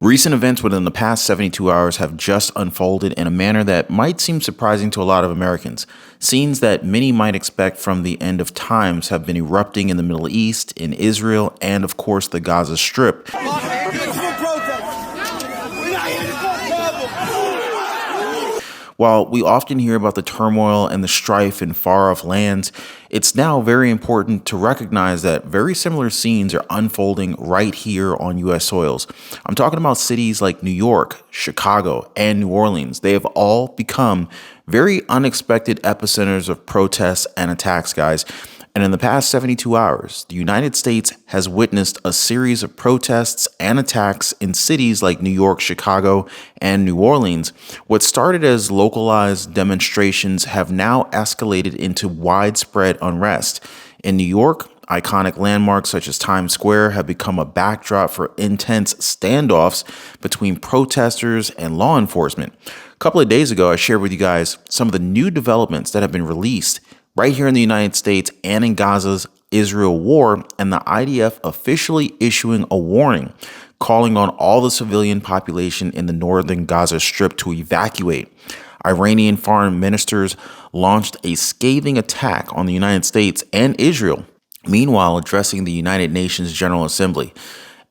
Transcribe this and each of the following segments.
Recent events within the past 72 hours have just unfolded in a manner that might seem surprising to a lot of Americans. Scenes that many might expect from the end of times have been erupting in the Middle East, in Israel, and of course the Gaza Strip. While we often hear about the turmoil and the strife in far-off lands, it's now very important to recognize that very similar scenes are unfolding right here on U.S. soils. I'm talking about cities like New York, Chicago, and New Orleans. They have all become very unexpected epicenters of protests and attacks, guys. And in the past 72 hours, the United States has witnessed a series of protests and attacks in cities like New York, Chicago, and New Orleans. What started as localized demonstrations have now escalated into widespread unrest. In New York, iconic landmarks such as Times Square have become a backdrop for intense standoffs between protesters and law enforcement. A couple of days ago, I shared with you guys some of the new developments that have been released right here in the United States and in Gaza's Israel war, and the IDF officially issuing a warning calling on all the civilian population in the northern Gaza Strip to evacuate. Iranian foreign ministers launched a scathing attack on the United States and Israel, meanwhile addressing the United Nations General Assembly.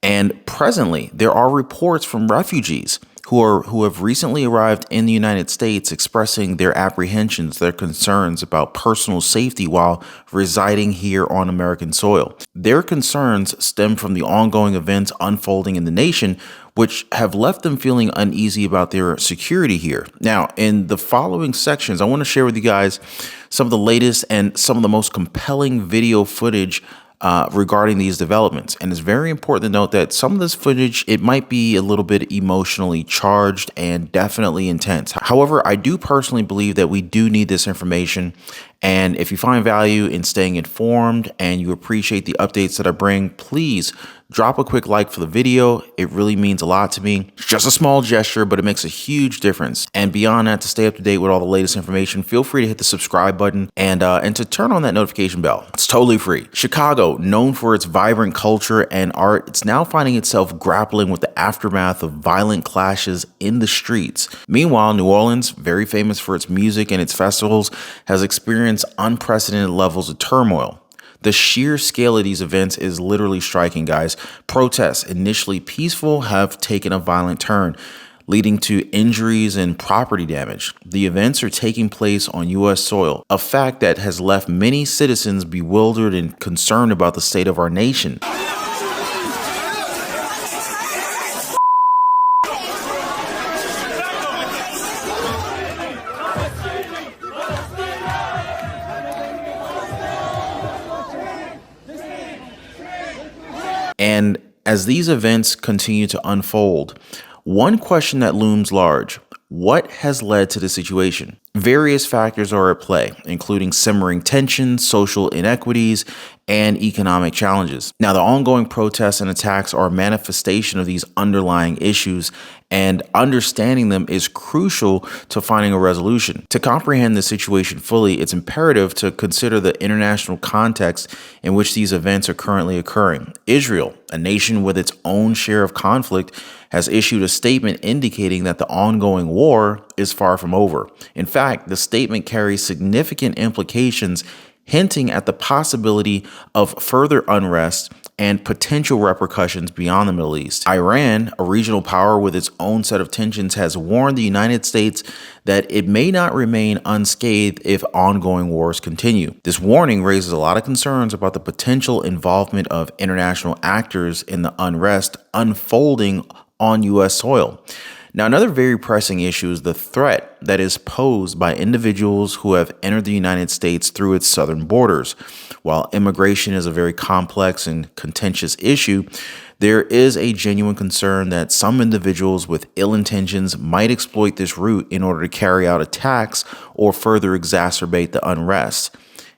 And presently, there are reports from refugees who have recently arrived in the United States expressing their apprehensions, their concerns about personal safety while residing here on American soil. Their concerns stem from the ongoing events unfolding in the nation, which have left them feeling uneasy about their security here. Now, in the following sections, I want to share with you guys some of the latest and some of the most compelling video footage regarding these developments. And it's very important to note that some of this footage, it might be a little bit emotionally charged and definitely intense. However, I do personally believe that we do need this information. And if you find value in staying informed and you appreciate the updates that I bring, please drop a quick like for the video. It really means a lot to me. It's just a small gesture, but it makes a huge difference. And beyond that, to stay up to date with all the latest information, feel free to hit the subscribe button and to turn on that notification bell. It's totally free. Chicago, known for its vibrant culture and art, it's now finding itself grappling with the aftermath of violent clashes in the streets. Meanwhile, New Orleans, very famous for its music and its festivals, has experienced unprecedented levels of turmoil. The sheer scale of these events is literally striking, guys. Protests, initially peaceful, have taken a violent turn, leading to injuries and property damage. The events are taking place on U.S. soil, a fact that has left many citizens bewildered and concerned about the state of our nation. And as these events continue to unfold, one question that looms large: what has led to the situation? Various factors are at play, including simmering tensions, social inequities, and economic challenges. Now, the ongoing protests and attacks are a manifestation of these underlying issues, and understanding them is crucial to finding a resolution. To comprehend the situation fully, it's imperative to consider the international context in which these events are currently occurring. Israel, a nation with its own share of conflict, has issued a statement indicating that the ongoing war is far from over. In fact, the statement carries significant implications, hinting at the possibility of further unrest and potential repercussions beyond the Middle East. Iran, a regional power with its own set of tensions, has warned the United States that it may not remain unscathed if ongoing wars continue. This warning raises a lot of concerns about the potential involvement of international actors in the unrest unfolding on U.S. soil. Now, another very pressing issue is the threat that is posed by individuals who have entered the United States through its southern borders. While immigration is a very complex and contentious issue, there is a genuine concern that some individuals with ill intentions might exploit this route in order to carry out attacks or further exacerbate the unrest.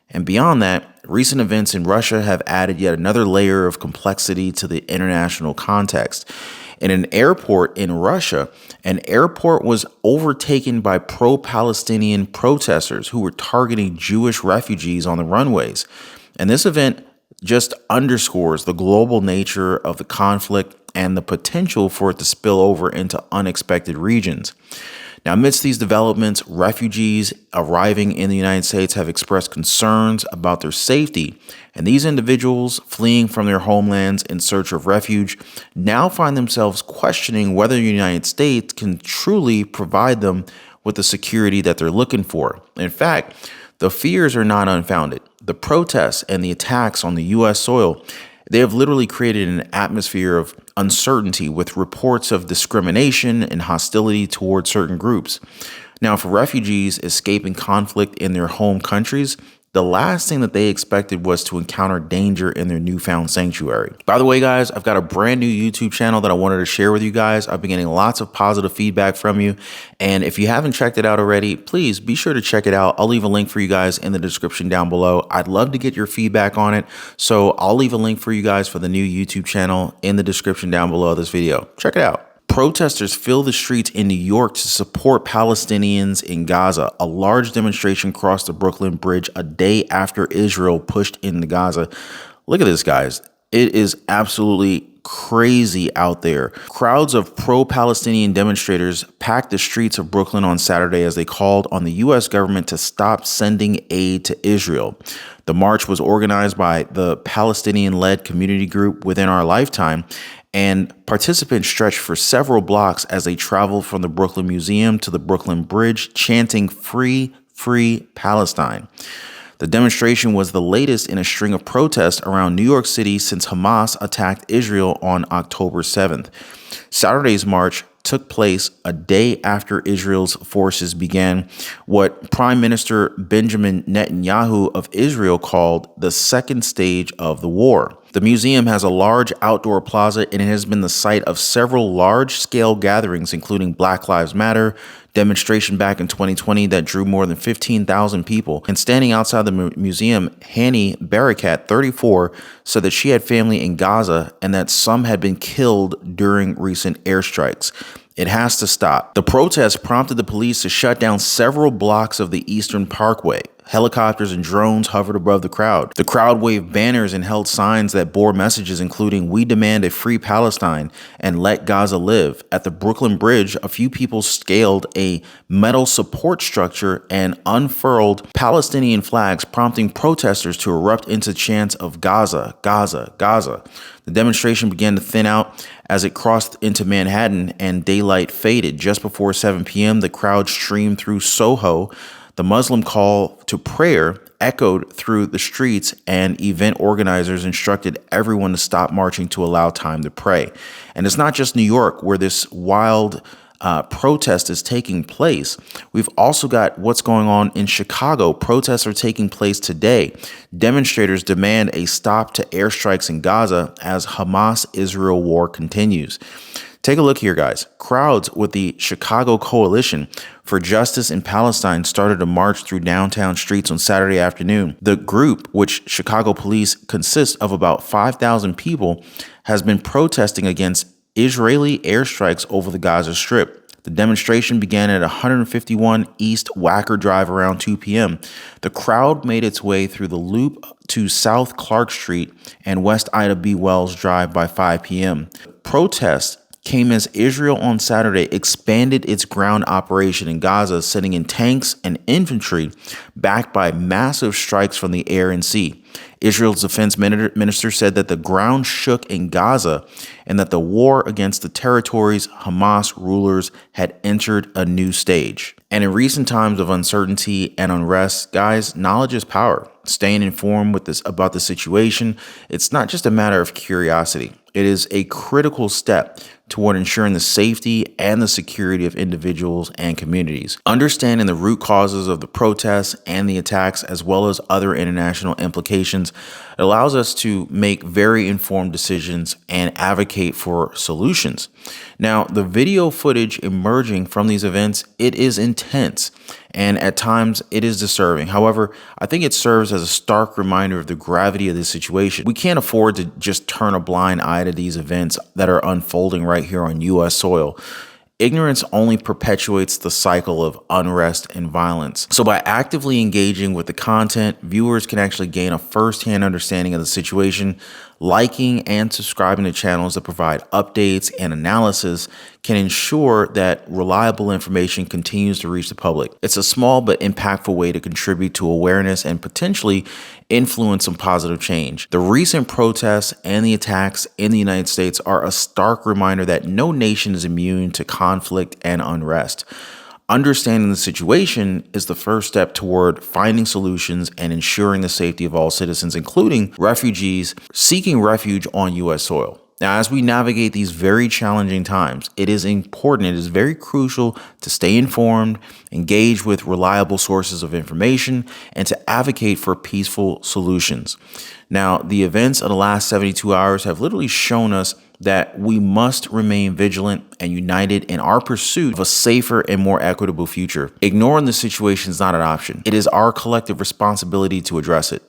And beyond that, recent events in Russia have added yet another layer of complexity to the international context. In an airport in Russia, an airport was overtaken by pro-Palestinian protesters who were targeting Jewish refugees on the runways. And this event just underscores the global nature of the conflict and the potential for it to spill over into unexpected regions. Now, amidst these developments, refugees arriving in the United States have expressed concerns about their safety, and these individuals fleeing from their homelands in search of refuge now find themselves questioning whether the United States can truly provide them with the security that they're looking for. In fact, the fears are not unfounded. The protests and the attacks on the U.S. soil, they have literally created an atmosphere of uncertainty with reports of discrimination and hostility towards certain groups. Now, for refugees escaping conflict in their home countries, the last thing that they expected was to encounter danger in their newfound sanctuary. By the way, guys, I've got a brand new YouTube channel that I wanted to share with you guys. I've been getting lots of positive feedback from you. And if you haven't checked it out already, please be sure to check it out. I'll leave a link for you guys in the description down below. I'd love to get your feedback on it. So I'll leave a link for you guys for the new YouTube channel in the description down below this video. Check it out. Protesters fill the streets in New York to support Palestinians in Gaza. A large demonstration crossed the Brooklyn Bridge a day after Israel pushed into Gaza. Look at this, guys. It is absolutely crazy out there. Crowds of pro-Palestinian demonstrators packed the streets of Brooklyn on Saturday as they called on the U.S. government to stop sending aid to Israel. The march was organized by the Palestinian-led community group Within Our Lifetime, and participants stretched for several blocks as they traveled from the Brooklyn Museum to the Brooklyn Bridge, chanting "Free, Free Palestine." The demonstration was the latest in a string of protests around New York City since Hamas attacked Israel on October 7th. Saturday's march took place a day after Israel's forces began what Prime Minister Benjamin Netanyahu of Israel called the second stage of the war. The museum has a large outdoor plaza, and it has been the site of several large-scale gatherings, including Black Lives Matter demonstration back in 2020 that drew more than 15,000 people. And standing outside the museum, Hani Barakat, 34, said that she had family in Gaza and that some had been killed during recent airstrikes. It has to stop. The protest prompted the police to shut down several blocks of the Eastern Parkway. Helicopters and drones hovered above the crowd. The crowd waved banners and held signs that bore messages including "We demand a free Palestine" and "Let Gaza live." At the Brooklyn Bridge, a few people scaled a metal support structure and unfurled Palestinian flags, prompting protesters to erupt into chants of "Gaza, Gaza, Gaza." The demonstration began to thin out as it crossed into Manhattan and daylight faded. Just before 7 p.m., the crowd streamed through Soho. The Muslim call to prayer echoed through the streets, and event organizers instructed everyone to stop marching to allow time to pray. And it's not just New York where this wild protest is taking place. We've also got what's going on in Chicago. Protests are taking place today. Demonstrators demand a stop to airstrikes in Gaza as Hamas-Israel war continues. Take a look here, guys. Crowds with the Chicago Coalition for Justice in Palestine started a march through downtown streets on Saturday afternoon. The group, which Chicago police consists of about 5,000 people, has been protesting against Israeli airstrikes over the Gaza Strip. The demonstration began at 151 East Wacker Drive around 2 p.m. The crowd made its way through the loop to South Clark Street and West Ida B. Wells Drive by 5 p.m. Protests came as Israel on Saturday expanded its ground operation in Gaza, sending in tanks and infantry backed by massive strikes from the air and sea. Israel's defense minister said that the ground shook in Gaza and that the war against the territory's Hamas rulers had entered a new stage. And in recent times of uncertainty and unrest, guys, knowledge is power. Staying informed about the situation, it's not just a matter of curiosity. It is a critical step toward ensuring the safety and the security of individuals and communities. Understanding the root causes of the protests and the attacks, as well as other international implications, allows us to make very informed decisions and advocate for solutions. Now, the video footage emerging from these events, it is intense, and at times it is disturbing. However, I think it serves as a stark reminder of the gravity of this situation. We can't afford to just turn a blind eye to these events that are unfolding right here on U.S. soil. Ignorance only perpetuates the cycle of unrest and violence. So by actively engaging with the content, viewers can actually gain a firsthand understanding of the situation, Liking and subscribing to channels that provide updates and analysis can ensure that reliable information continues to reach the public. It's a small but impactful way to contribute to awareness and potentially influence some positive change. The recent protests and the attacks in the United States are a stark reminder that no nation is immune to conflict and unrest. Understanding the situation is the first step toward finding solutions and ensuring the safety of all citizens, including refugees seeking refuge on U.S. soil. Now, as we navigate these very challenging times, it is very crucial to stay informed, engage with reliable sources of information, and to advocate for peaceful solutions. Now, the events of the last 72 hours have literally shown us that we must remain vigilant and united in our pursuit of a safer and more equitable future. Ignoring the situation is not an option. It is our collective responsibility to address it.